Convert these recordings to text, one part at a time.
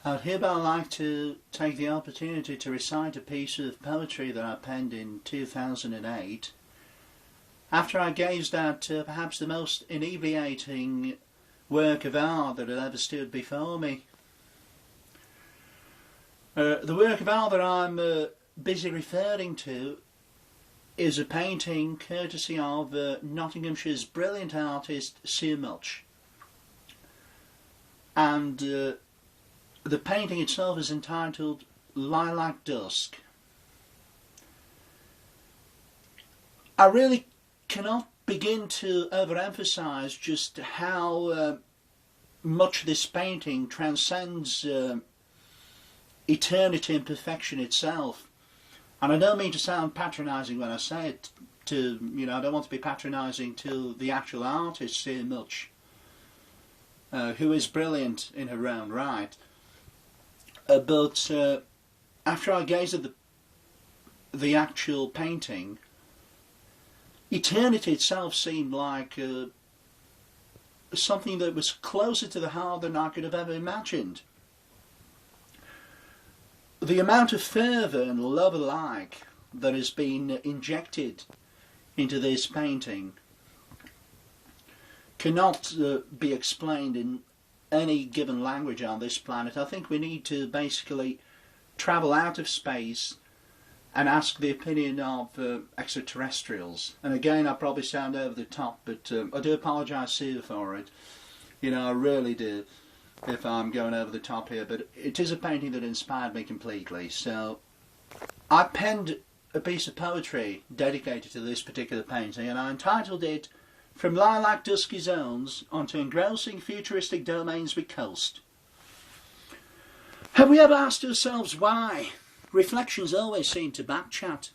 I'd hereby like to take the opportunity to recite a piece of poetry that I penned in 2008 after I gazed at perhaps the most inebriating work of art that had ever stood before me. The work of art that I'm busy referring to is a painting courtesy of Nottinghamshire's brilliant artist Sir Much, and the painting itself is entitled Lilac Dusk. I really cannot begin to overemphasize just how much this painting transcends eternity and perfection itself. And I don't mean to sound patronising when I say it, I don't want to be patronising to the actual artist, Sir Much, who is brilliant in her own right. But after I gazed at the actual painting, eternity itself seemed like something that was closer to the heart than I could have ever imagined. The amount of fervour and love alike that has been injected into this painting cannot be explained in any given language on this planet. I think we need to basically travel out of space and ask the opinion of extraterrestrials. And again, I probably sound over the top, but I do apologise, Sue, for it. I really do, if I'm going over the top here, but it is a painting that inspired me completely. So I penned a piece of poetry dedicated to this particular painting, and I entitled it From Lilac Dusky Zones onto Engrossing Futuristic Domains we Coast. Have we ever asked ourselves why reflections always seem to backchat?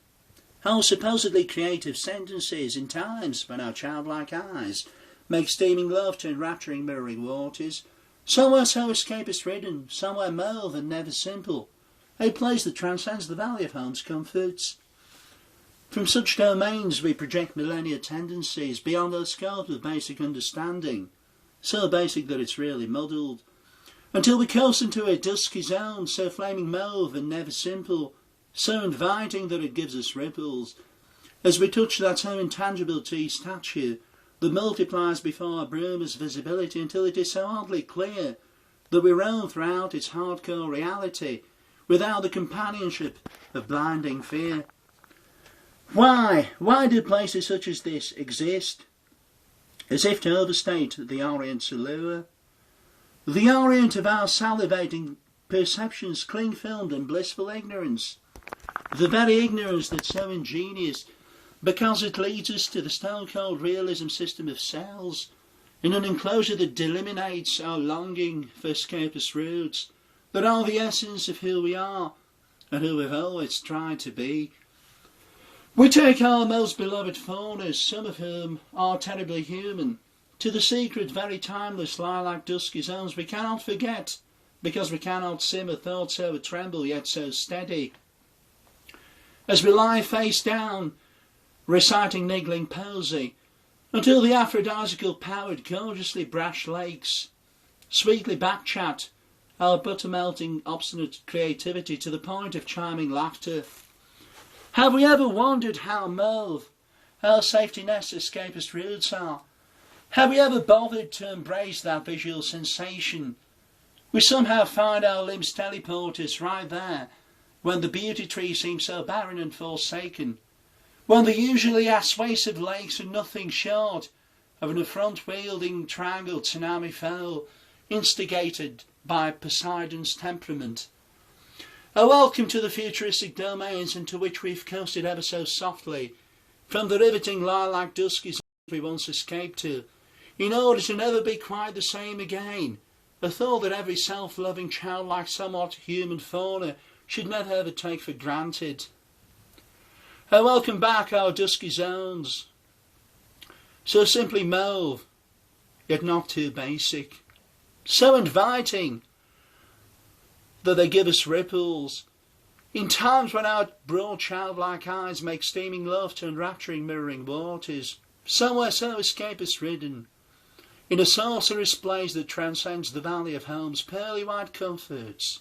How supposedly creative sentences in times when our childlike eyes make steaming love to enrapturing mirroring waters, somewhere so escapist ridden, somewhere mauve and never simple, a place that transcends the valley of home's comforts. From such domains we project millennia tendencies beyond our scope of basic understanding, so basic that it's really muddled, until we coast into a dusky zone so flaming mauve and never simple, so inviting that it gives us ripples, as we touch that so intangible tea statue that multiplies before our broomer's visibility until it is so oddly clear that we roam throughout its hardcore reality without the companionship of blinding fear. Why do places such as this exist? As if to overstate the Orient's allure. The Orient of our salivating perceptions cling-filmed in blissful ignorance. The very ignorance that's so ingenious because it leads us to the stone-cold realism system of cells, in an enclosure that delimitates our longing for escapist roots, that are the essence of who we are, and who we've always tried to be. We take our most beloved faunas, some of whom are terribly human, to the secret, very timeless lilac dusky zones we cannot forget, because we cannot simmer thoughts so tremble yet so steady. As we lie face down, reciting niggling poesy, until the aphrodisiacal-powered, gorgeously brash lakes sweetly backchat our butter-melting, obstinate creativity to the point of charming laughter. Have we ever wondered how mauve our safety nest escapist roots are? Have we ever bothered to embrace that visual sensation? We somehow find our limbs teleport us right there, when the beauty tree seems so barren and forsaken, when the usually assuasive lakes are nothing short of an affront-wielding triangle tsunami foe, instigated by Poseidon's temperament. A welcome to the futuristic domains into which we've coasted ever so softly, from the riveting lilac dusky zones we once escaped to, in order to never be quite the same again, a thought that every self-loving childlike somewhat human fauna should never ever take for granted. Welcome back our dusky zones, so simply mauve, yet not too basic, so inviting that they give us ripples, in times when our broad childlike eyes make steaming love to enrapturing mirroring waters, somewhere so escapist ridden, In a sorcerous blaze that transcends the valley of home's pearly white comforts,